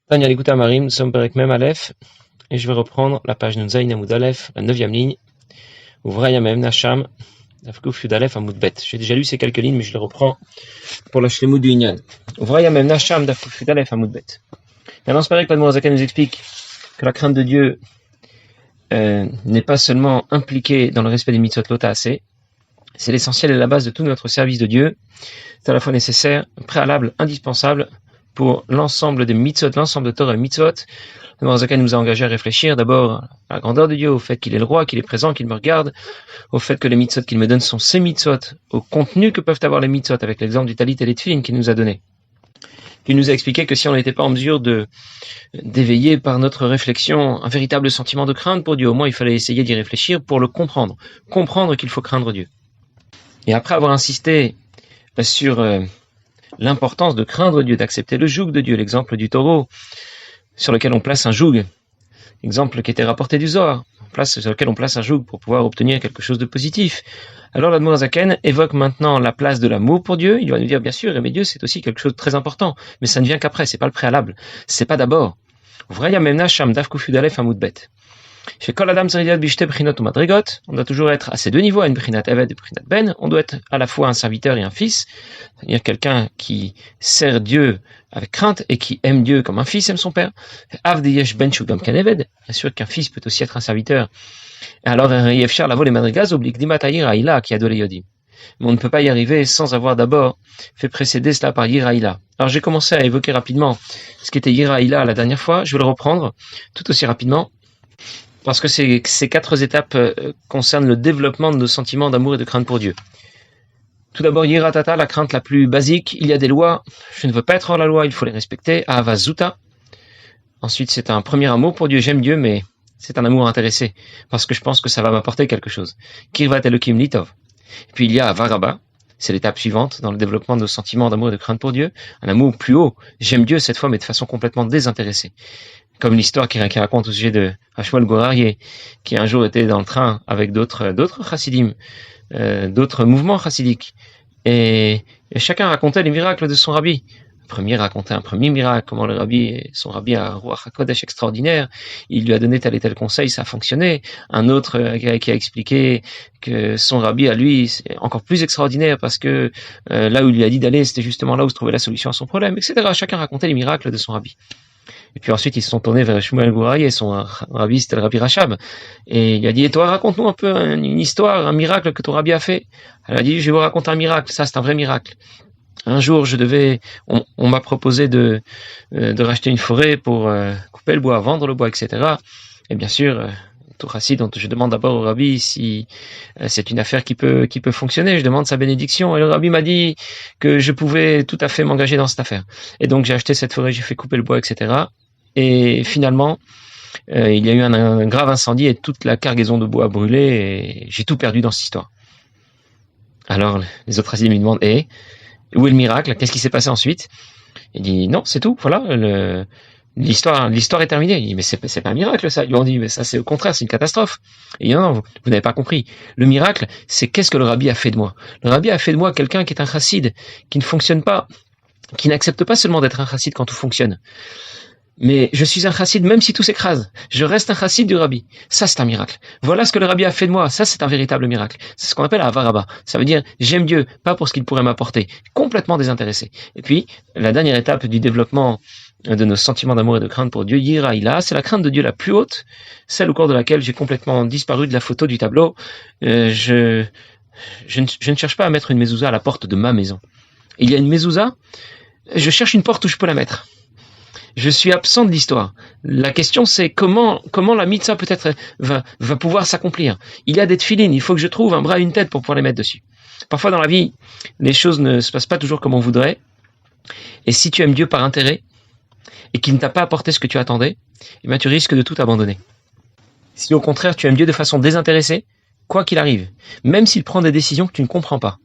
Tania l'écoute à Marim, nous sommes Perek Mem Aleph, et je vais reprendre la page Nunzaïn Amoud Aleph, la 9e ligne, Ouvraya Mem Nasham, Afkouf Yud Aleph Amoud Bet. J'ai déjà lu ces quelques lignes, mais je les reprends pour la Shlemut du Inyan. Ouvraya Mem Nasham, Afkouf Yud Aleph Amoud Bet. Maintenant, c'est pareil que l'Admour Zaken nous explique que la crainte de Dieu n'est pas seulement impliquée dans le respect des mitzvot lota assez, c'est l'essentiel et la base de tout notre service de Dieu. C'est à la fois nécessaire, préalable, indispensable pour l'ensemble des mitzvot, l'ensemble de Torah et mitzvot. Le Morazakan nous a engagé à réfléchir d'abord à la grandeur de Dieu, au fait qu'il est le roi, qu'il est présent, qu'il me regarde, au fait que les mitzvot qu'il me donne sont ses mitzvot, au contenu que peuvent avoir les mitzvot, avec l'exemple du talit et les tefilin qu'il nous a donné. Il nous a expliqué que si on n'était pas en mesure d'éveiller par notre réflexion un véritable sentiment de crainte pour Dieu, au moins il fallait essayer d'y réfléchir pour le comprendre qu'il faut craindre Dieu. Et après avoir insisté sur l'importance de craindre Dieu, d'accepter le joug de Dieu, l'exemple du taureau sur lequel on place un joug, exemple qui était rapporté du Zohar, sur lequel on place un joug pour pouvoir obtenir quelque chose de positif. Alors l'Admour Zaken évoque maintenant la place de l'amour pour Dieu. Il va nous dire bien sûr, aimer Dieu c'est aussi quelque chose de très important, mais ça ne vient qu'après, c'est pas le préalable, c'est pas d'abord. Vraya memna sham dafku fudalef amud bet. Chez Kol Adam Zeridat Bishte Brinot ou Madrigot, on doit toujours être à ces deux niveaux, à une Brinat Eved et Brinat Ben. On doit être à la fois un serviteur et un fils, c'est-à-dire quelqu'un qui sert Dieu avec crainte et qui aime Dieu comme un fils aime son père. Avdi Yesh Ben Shugam Ken Eved, bien sûr qu'un fils peut aussi être un serviteur. Alors Yefchar Lavo les Madrigas oblique Dimatayir Aïla qui a de l'Eyodim. Mais on ne peut pas y arriver sans avoir d'abord fait précéder cela par Yiraïla. Alors j'ai commencé à évoquer rapidement ce qu'était Yiraïla la dernière fois, je vais le reprendre tout aussi rapidement. Parce que ces quatre étapes concernent le développement de nos sentiments d'amour et de crainte pour Dieu. Tout d'abord, Yiratata, la crainte la plus basique. Il y a des lois, je ne veux pas être hors la loi, il faut les respecter. Ahavazuta. Ensuite, c'est un premier amour pour Dieu, j'aime Dieu, mais c'est un amour intéressé, parce que je pense que ça va m'apporter quelque chose. Kirvat Elokim Litov. Et puis il y a Avaraba, c'est l'étape suivante dans le développement de nos sentiments d'amour et de crainte pour Dieu. Un amour plus haut, j'aime Dieu cette fois, mais de façon complètement désintéressée. Comme l'histoire qui raconte au sujet de Hashmuel Gorarié, qui un jour était dans le train avec d'autres chassidim, d'autres mouvements chassidiques, et chacun racontait les miracles de son rabbi. Le premier racontait un premier miracle, comment son rabbi a un Ruach HaKodesh extraordinaire, il lui a donné tel et tel conseil, ça a fonctionné. Un autre qui a expliqué que son rabbi à lui, c'est encore plus extraordinaire parce que là où il lui a dit d'aller, c'était justement là où se trouvait la solution à son problème, etc. Chacun racontait les miracles de son rabbi. Et puis ensuite, ils se sont tournés vers Shmuel Gouraï et son rabbi, c'était le rabbi Rachab. Et il a dit, et toi, raconte-nous un peu une histoire, un miracle que ton rabbi a fait. Elle a dit, je vais vous raconter un miracle. Ça, c'est un vrai miracle. Un jour, on m'a proposé de racheter une forêt pour couper le bois, vendre le bois, etc. Et bien sûr, tout chassid, je demande d'abord au rabbi si c'est une affaire qui peut fonctionner. Je demande sa bénédiction. Et le rabbi m'a dit que je pouvais tout à fait m'engager dans cette affaire. Et donc, j'ai acheté cette forêt, j'ai fait couper le bois, etc. Et finalement, il y a eu un grave incendie et toute la cargaison de bois a brûlé et j'ai tout perdu dans cette histoire. Alors, les autres chassidim me demandent, où est le miracle? Qu'est-ce qui s'est passé ensuite? Il dit, non, c'est tout. Voilà, l'histoire est terminée. Il dit, mais c'est pas un miracle, ça. Ils lui ont dit, mais ça, c'est au contraire, c'est une catastrophe. Et il dit, non, vous n'avez pas compris. Le miracle, c'est qu'est-ce que le rabbi a fait de moi? Le rabbi a fait de moi quelqu'un qui est un chassid, qui ne fonctionne pas, qui n'accepte pas seulement d'être un chassid quand tout fonctionne. Mais je suis un chassid même si tout s'écrase. Je reste un chassid du rabbi. Ça, c'est un miracle. Voilà ce que le rabbi a fait de moi. Ça, c'est un véritable miracle. C'est ce qu'on appelle avaraba. Ça veut dire, j'aime Dieu, pas pour ce qu'il pourrait m'apporter. Complètement désintéressé. Et puis, la dernière étape du développement de nos sentiments d'amour et de crainte pour Dieu, Yiraïla, c'est la crainte de Dieu la plus haute, celle au cours de laquelle j'ai complètement disparu de la photo du tableau. Je ne cherche pas à mettre une mezouza à la porte de ma maison. Il y a une mezouza, je cherche une porte où je peux la mettre. Je suis absent de l'histoire. La question c'est comment la mitzvah peut-être va pouvoir s'accomplir. Il y a des tefilines, il faut que je trouve un bras et une tête pour pouvoir les mettre dessus. Parfois dans la vie, les choses ne se passent pas toujours comme on voudrait. Et si tu aimes Dieu par intérêt, et qu'il ne t'a pas apporté ce que tu attendais, eh bien tu risques de tout abandonner. Si au contraire tu aimes Dieu de façon désintéressée, quoi qu'il arrive, même s'il prend des décisions que tu ne comprends pas,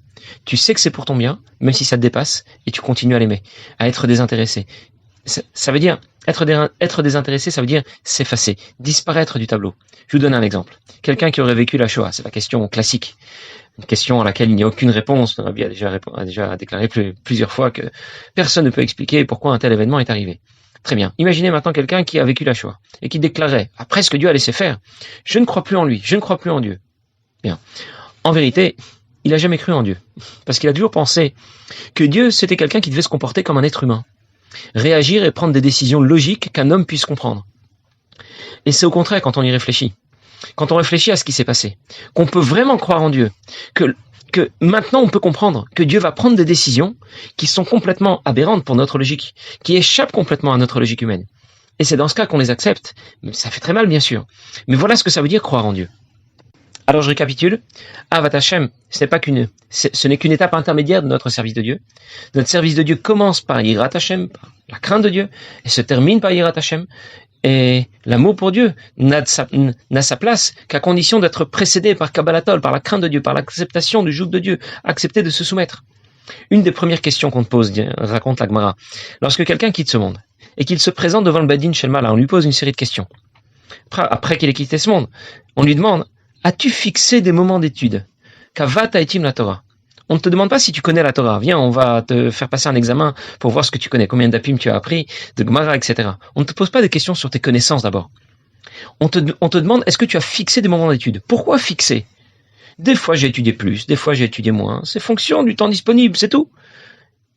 tu sais que c'est pour ton bien, même si ça te dépasse, et tu continues à l'aimer, à être désintéressé. Ça veut dire, être désintéressé, ça veut dire s'effacer, disparaître du tableau. Je vous donne un exemple. Quelqu'un qui aurait vécu la Shoah, c'est la question classique. Une question à laquelle il n'y a aucune réponse. Le Rabbi a déjà déclaré plusieurs fois que personne ne peut expliquer pourquoi un tel événement est arrivé. Très bien. Imaginez maintenant quelqu'un qui a vécu la Shoah et qui déclarait, après ce que Dieu a laissé faire, je ne crois plus en lui, je ne crois plus en Dieu. Bien. En vérité, il n'a jamais cru en Dieu. Parce qu'il a toujours pensé que Dieu, c'était quelqu'un qui devait se comporter comme un être humain. Réagir et prendre des décisions logiques qu'un homme puisse comprendre. Et c'est au contraire quand on y réfléchit. Quand on réfléchit à ce qui s'est passé. Qu'on peut vraiment croire en Dieu. Que maintenant on peut comprendre que Dieu va prendre des décisions qui sont complètement aberrantes pour notre logique. Qui échappent complètement à notre logique humaine. Et c'est dans ce cas qu'on les accepte. Mais ça fait très mal bien sûr. Mais voilà ce que ça veut dire croire en Dieu. Alors je récapitule. Avat Hashem, ce n'est qu'une étape intermédiaire de notre service de Dieu. Notre service de Dieu commence par Yirat Hashem, par la crainte de Dieu, et se termine par Yirat Hashem. Et l'amour pour Dieu n'a sa place qu'à condition d'être précédé par Kabbalatol, par la crainte de Dieu, par l'acceptation du joug de Dieu, accepter de se soumettre. Une des premières questions qu'on te pose, raconte la Gemara, lorsque quelqu'un quitte ce monde, et qu'il se présente devant le Badin Shelmala, on lui pose une série de questions. Après qu'il ait quitté ce monde, on lui demande, as-tu fixé des moments d'étude? Kavat ha'itim la Torah. On ne te demande pas si tu connais la Torah. Viens, on va te faire passer un examen pour voir ce que tu connais, combien d'apim tu as appris, de Gemara, etc. On ne te pose pas des questions sur tes connaissances d'abord. On te demande, est-ce que tu as fixé des moments d'étude? Pourquoi fixer? Des fois j'ai étudié plus, des fois j'ai étudié moins. C'est fonction du temps disponible, c'est tout.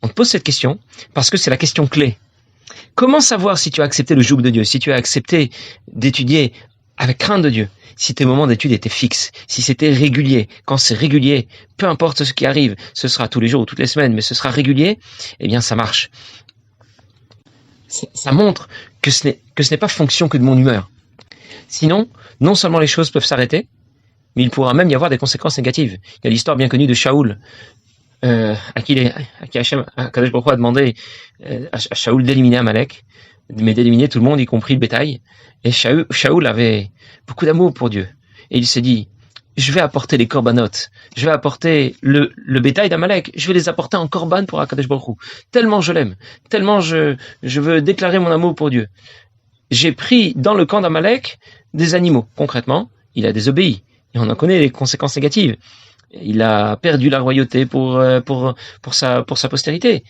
On te pose cette question parce que c'est la question clé. Comment savoir si tu as accepté le joug de Dieu, si tu as accepté d'étudier avec crainte de Dieu, si tes moments d'étude étaient fixes, si c'était régulier? Quand c'est régulier, peu importe ce qui arrive, ce sera tous les jours ou toutes les semaines, mais ce sera régulier, eh bien ça marche. Ça montre que ce n'est pas fonction que de mon humeur. Sinon, non seulement les choses peuvent s'arrêter, mais il pourra même y avoir des conséquences négatives. Il y a l'histoire bien connue de Shaoul, à qui Hachem, Kadosh Baruch Hu a demandé à Shaoul d'éliminer Amalek, mais d'éliminer tout le monde, y compris le bétail. Et Shaoul avait beaucoup d'amour pour Dieu. Et il s'est dit, je vais apporter les corbanotes, je vais apporter le bétail d'Amalek, je vais les apporter en corban pour Akadosh Baruch Hu. Tellement je l'aime, tellement je veux déclarer mon amour pour Dieu. J'ai pris dans le camp d'Amalek des animaux. Concrètement, il a désobéi. Et on en connaît les conséquences négatives. Il a perdu la royauté pour sa postérité.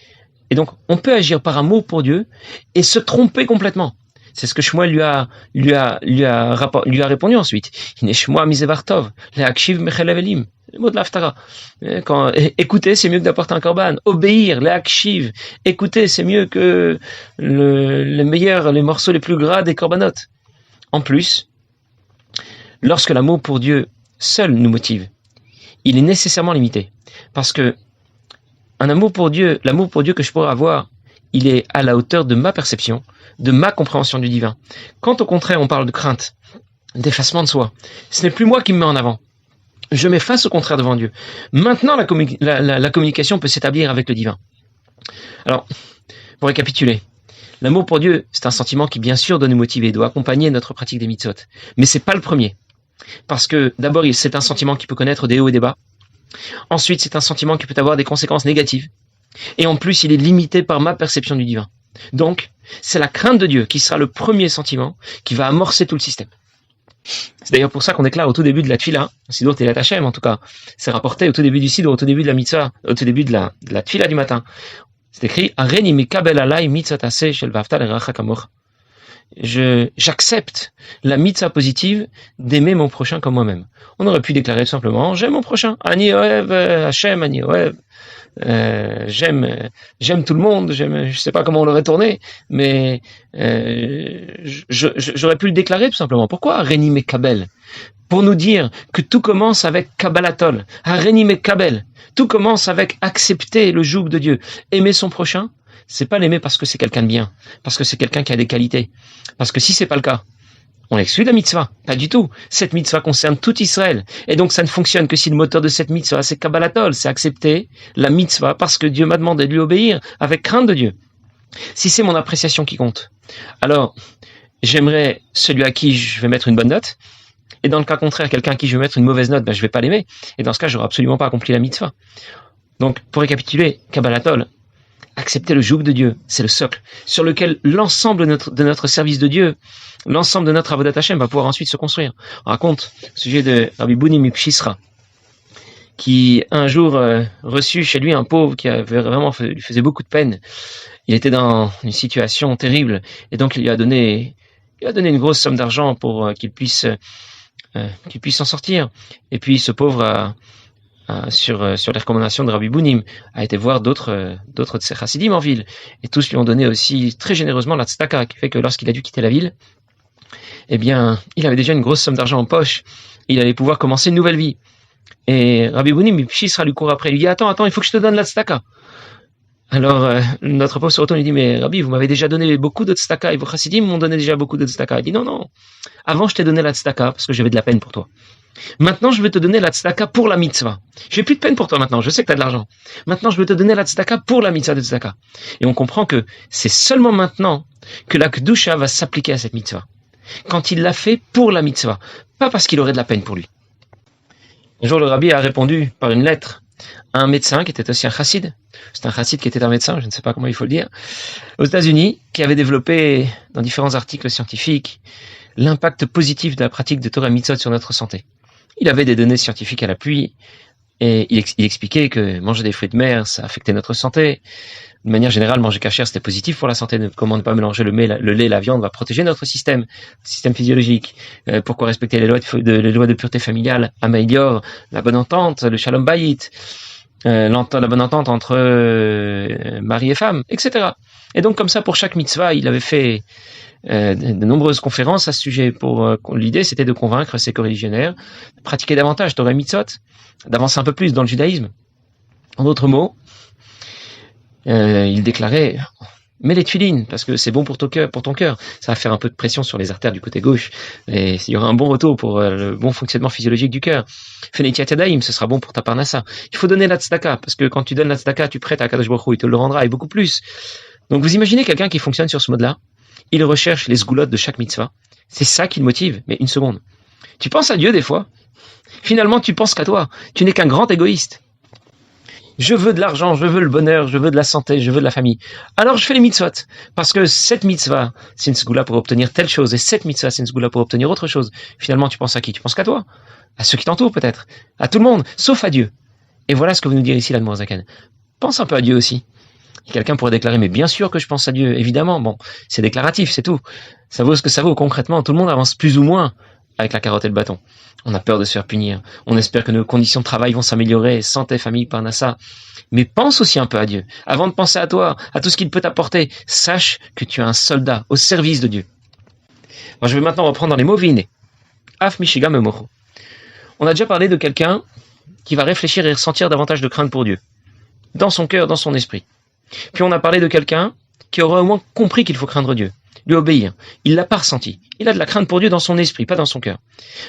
Et donc, on peut agir par amour pour Dieu et se tromper complètement. C'est ce que Shmuel lui a répondu ensuite. Hine Shmuel misevartov, leakshiv mechelev elim. Le mot de l'Haftara. Écouter, c'est mieux que d'apporter un korban. Obéir, leakshiv. Écouter, c'est mieux que les morceaux les plus gras des corbanotes. En plus, lorsque l'amour pour Dieu seul nous motive, il est nécessairement limité. Parce que l'amour pour Dieu que je pourrais avoir, il est à la hauteur de ma perception, de ma compréhension du divin. Quand au contraire on parle de crainte, d'effacement de soi, ce n'est plus moi qui me mets en avant. Je m'efface au contraire devant Dieu. Maintenant la communication peut s'établir avec le divin. Alors, pour récapituler, l'amour pour Dieu, c'est un sentiment qui bien sûr doit nous motiver, doit accompagner notre pratique des mitzvot. Mais c'est pas le premier. Parce que d'abord, c'est un sentiment qui peut connaître des hauts et des bas. Ensuite, c'est un sentiment qui peut avoir des conséquences négatives. Et en plus, il est limité par ma perception du divin. Donc, c'est la crainte de Dieu qui sera le premier sentiment qui va amorcer tout le système. C'est d'ailleurs pour ça qu'on déclare au tout début de la Tfila, Sidour Telat Hashem en tout cas, c'est rapporté au tout début du Sidour, au tout début de la Mitzvah, au tout début de la Tfila du matin. C'est écrit « Areni mikabel alai mitzatase shel vavta l'eracha kamocha » J'accepte la mitzvah positive d'aimer mon prochain comme moi-même. On aurait pu déclarer tout simplement, j'aime mon prochain. Ani oev Hashem, ani oev. J'aime tout le monde. Je sais pas comment on l'aurait tourné, mais j'aurais pu le déclarer tout simplement. Pourquoi Reni Mekabel? Pour nous dire que tout commence avec Kabbalatol. Reni Mekabel. Tout commence avec accepter le joug de Dieu. Aimer son prochain. C'est pas l'aimer parce que c'est quelqu'un de bien, parce que c'est quelqu'un qui a des qualités. Parce que si c'est pas le cas, on l'exclut de la mitzvah. Pas du tout. Cette mitzvah concerne tout Israël. Et donc ça ne fonctionne que si le moteur de cette mitzvah, c'est Kabbalatol, c'est accepter la mitzvah parce que Dieu m'a demandé de lui obéir avec crainte de Dieu. Si c'est mon appréciation qui compte, alors j'aimerais celui à qui je vais mettre une bonne note. Et dans le cas contraire, quelqu'un à qui je vais mettre une mauvaise note, je vais pas l'aimer. Et dans ce cas, j'aurai absolument pas accompli la mitzvah. Donc, pour récapituler, Kabbalatol, accepter le joug de Dieu, c'est le socle sur lequel l'ensemble de notre service de Dieu, l'ensemble de notre avodat Hashem va pouvoir ensuite se construire. On raconte au sujet de Rabbi Buni Mipshisra, qui un jour reçut chez lui un pauvre qui avait vraiment lui faisait beaucoup de peine, il était dans une situation terrible, et donc il lui a donné une grosse somme d'argent pour qu'il puisse s'en sortir. Et puis ce pauvre sur les recommandations de Rabbi Bounim, a été voir d'autres de ses chassidim en ville, et tous lui ont donné aussi très généreusement la tzedaka, qui fait que lorsqu'il a dû quitter la ville, eh bien, il avait déjà une grosse somme d'argent en poche, il allait pouvoir commencer une nouvelle vie. Et Rabbi Bounim, Pshisra lui court après, lui dit, attends, il faut que je te donne la tzedaka. Alors, notre pauvre se retourne et lui dit, mais Rabbi, vous m'avez déjà donné beaucoup de tzedaka, et vos chassidim m'ont donné déjà beaucoup de tzedaka. Il dit, non, avant je t'ai donné la tzedaka, parce que j'avais de la peine pour toi. Maintenant, je vais te donner la tzedaka pour la mitzvah. J'ai plus de peine pour toi maintenant, je sais que tu as de l'argent. Maintenant, je vais te donner la tzedaka pour la mitzvah de tzedaka. Et on comprend que c'est seulement maintenant que la kedusha va s'appliquer à cette mitzvah. Quand il l'a fait pour la mitzvah, pas parce qu'il aurait de la peine pour lui. Un jour, le rabbi a répondu par une lettre à un médecin qui était aussi un chassid. C'est un chassid qui était un médecin, je ne sais pas comment il faut le dire, aux États-Unis, qui avait développé dans différents articles scientifiques l'impact positif de la pratique de Torah Mitzvot sur notre santé. Il avait des données scientifiques à l'appui, et il expliquait que manger des fruits de mer, ça affectait notre santé. De manière générale, manger kasher, c'était positif pour la santé. Comment ne pas mélanger le lait, la viande va protéger notre système physiologique. Pourquoi respecter les lois de pureté familiale améliore la bonne entente, le shalom bayit, la bonne entente entre mari et femme, etc. Et donc, comme ça, pour chaque mitzvah, il avait fait de nombreuses conférences à ce sujet. L'idée, c'était de convaincre ses coreligionnaires de pratiquer davantage Torah Mitzvot, d'avancer un peu plus dans le judaïsme. En d'autres mots, il déclarait, mets les tefilines, parce que c'est bon pour ton cœur. Ça va faire un peu de pression sur les artères du côté gauche, et il y aura un bon retour pour le bon fonctionnement physiologique du cœur. Fais les tiatadaïm, ce sera bon pour ta parnassa. Il faut donner la tzedaka, parce que quand tu donnes la tzedaka, tu prêtes à Kadosh Baruch Hu, il te le rendra, et beaucoup plus. Donc vous imaginez quelqu'un qui fonctionne sur ce mode-là, il recherche les sgoulottes de chaque mitzvah. C'est ça qui le motive. Mais une seconde. Tu penses à Dieu des fois. Finalement, tu penses qu'à toi. Tu n'es qu'un grand égoïste. Je veux de l'argent, je veux le bonheur, je veux de la santé, je veux de la famille. Alors je fais les mitzvot. Parce que cette mitzvah, c'est une sgoula pour obtenir telle chose. Et cette mitzvah, c'est une sgoula pour obtenir autre chose. Finalement, tu penses à qui? Tu penses qu'à toi. À ceux qui t'entourent peut-être. À tout le monde, sauf à Dieu. Et voilà ce que vous nous dire ici l'Admor Zaken. Pense un peu à Dieu aussi. Et quelqu'un pourrait déclarer, mais bien sûr que je pense à Dieu, évidemment. Bon, c'est déclaratif, c'est tout. Ça vaut ce que ça vaut concrètement. Tout le monde avance plus ou moins avec la carotte et le bâton. On a peur de se faire punir. On espère que nos conditions de travail vont s'améliorer, santé, famille, parnassa. Mais pense aussi un peu à Dieu. Avant de penser à toi, à tout ce qu'il peut t'apporter, sache que tu es un soldat au service de Dieu. Alors, je vais maintenant reprendre dans les mots Vine. Af Michiga Memoro. On a déjà parlé de quelqu'un qui va réfléchir et ressentir davantage de crainte pour Dieu. Dans son cœur, dans son esprit. Puis on a parlé de quelqu'un qui aura au moins compris qu'il faut craindre Dieu, lui obéir. Il l'a pas ressenti. Il a de la crainte pour Dieu dans son esprit, pas dans son cœur.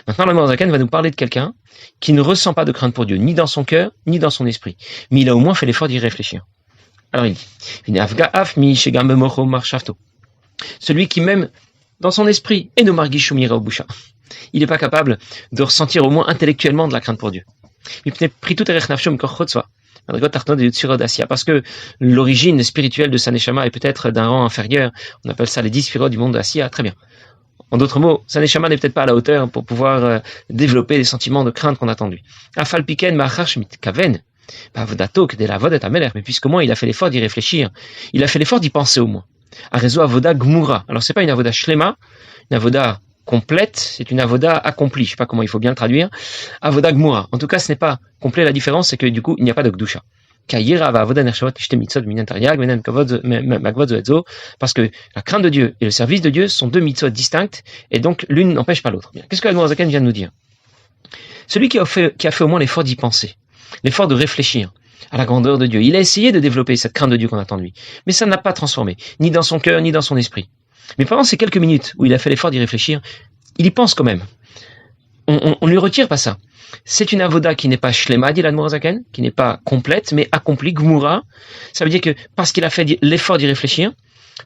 Maintenant, l'Admor Zaken va nous parler de quelqu'un qui ne ressent pas de crainte pour Dieu, ni dans son cœur, ni dans son esprit. Mais il a au moins fait l'effort d'y réfléchir. Alors il dit, celui qui même dans son esprit est no margishumira obusha. Il n'est pas capable de ressentir au moins intellectuellement de la crainte pour Dieu. Parce que l'origine spirituelle de sa neshama est peut-être d'un rang inférieur. On appelle ça les 10 sphirotes du monde de Asiya. Très bien. En d'autres mots, sa neshama n'est peut-être pas à la hauteur pour pouvoir développer les sentiments de crainte qu'on attend de lui. Mais puisque moi, il a fait l'effort d'y réfléchir, il a fait l'effort d'y penser au moins. Arezo avoda gmura. Alors c'est pas une avoda shlema, une avoda complète, c'est une avoda accomplie. Je sais pas comment il faut bien le traduire. Avoda gmura. En tout cas, ce n'est pas complet. La différence, c'est que du coup, il n'y a pas de gdusha. Parce que la crainte de Dieu et le service de Dieu sont deux mitzvot distinctes, et donc l'une n'empêche pas l'autre. Qu'est-ce que l'Admor Zaken vient de nous dire? Celui qui a fait au moins l'effort d'y penser, l'effort de réfléchir à la grandeur de Dieu, il a essayé de développer cette crainte de Dieu qu'on attend de lui, mais ça n'a pas transformé, ni dans son cœur, ni dans son esprit. Mais pendant ces quelques minutes où il a fait l'effort d'y réfléchir, il y pense quand même. On ne lui retire pas ça. C'est une avoda qui n'est pas shlema, dit l'Admor Zaken, qui n'est pas complète, mais accomplie, gmura. Ça veut dire que parce qu'il a fait l'effort d'y réfléchir,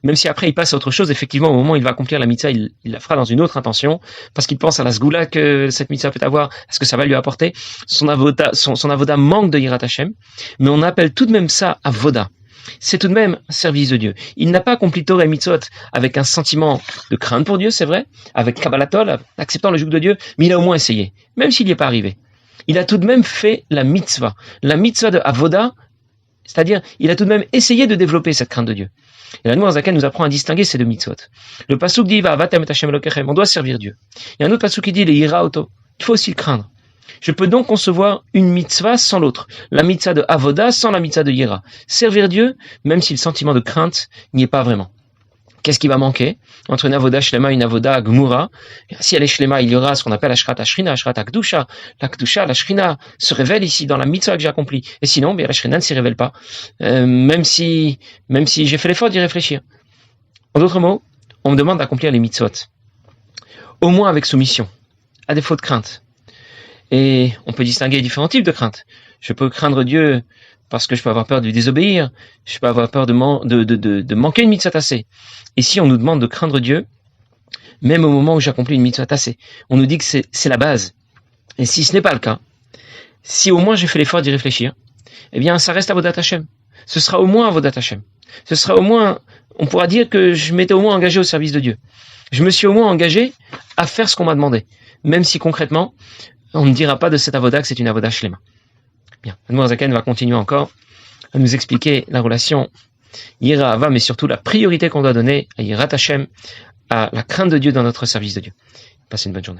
même si après il passe à autre chose, effectivement, au moment où il va accomplir la mitzvah, il la fera dans une autre intention, parce qu'il pense à la sgoula que cette mitzvah peut avoir, à ce que ça va lui apporter. Son avoda manque de yirat Hashem, mais on appelle tout de même ça avoda. C'est tout de même un service de Dieu. Il n'a pas accompli Torah et Mitzvot avec un sentiment de crainte pour Dieu, c'est vrai, avec Kabbalatol, acceptant le joug de Dieu, mais il a au moins essayé, même s'il n'y est pas arrivé. Il a tout de même fait la mitzvah. La mitzvah de Avoda, C'est-à-dire, il a tout de même essayé de développer cette crainte de Dieu. Et la Noire Zaken nous apprend à distinguer ces deux mitzvot. Le pasuk dit, on doit servir Dieu. Il y a un autre pasuk qui dit, les ira auto. Il faut aussi le craindre. Je peux donc concevoir une mitzvah sans l'autre. La mitzvah de avoda sans la mitzvah de yira. Servir Dieu, même si le sentiment de crainte n'y est pas vraiment. Qu'est-ce qui va manquer entre une avoda shlema et une avoda gmura? Si elle est shlema, il y aura ce qu'on appelle ashrat ashrina, ashrat akdusha. La kdusha, la shrina se révèle ici dans la mitzvah que j'ai accomplie. Et sinon, bien la shrina ne s'y révèle pas. Même si j'ai fait l'effort d'y réfléchir. En d'autres mots, on me demande d'accomplir les mitzvot. Au moins avec soumission, à défaut de crainte. Et on peut distinguer différents types de crainte. Je peux craindre Dieu parce que je peux avoir peur de lui désobéir. Je peux avoir peur de manquer une mitzvah tassée. Ici, on nous demande de craindre Dieu, même au moment où j'accomplis une mitzvah tassée. On nous dit que c'est la base. Et si ce n'est pas le cas, si au moins j'ai fait l'effort d'y réfléchir, eh bien, ça reste Avodat Hashem. Ce sera au moins Avodat Hashem. Ce sera au moins, on pourra dire que je m'étais au moins engagé au service de Dieu. Je me suis au moins engagé à faire ce qu'on m'a demandé. Même si concrètement, on ne dira pas de cette avoda que c'est une avoda shlema. Bien, Admor Zaken va continuer encore à nous expliquer la relation Yira Ava, mais surtout la priorité qu'on doit donner à Yirat Hashem, à la crainte de Dieu dans notre service de Dieu. Passez une bonne journée.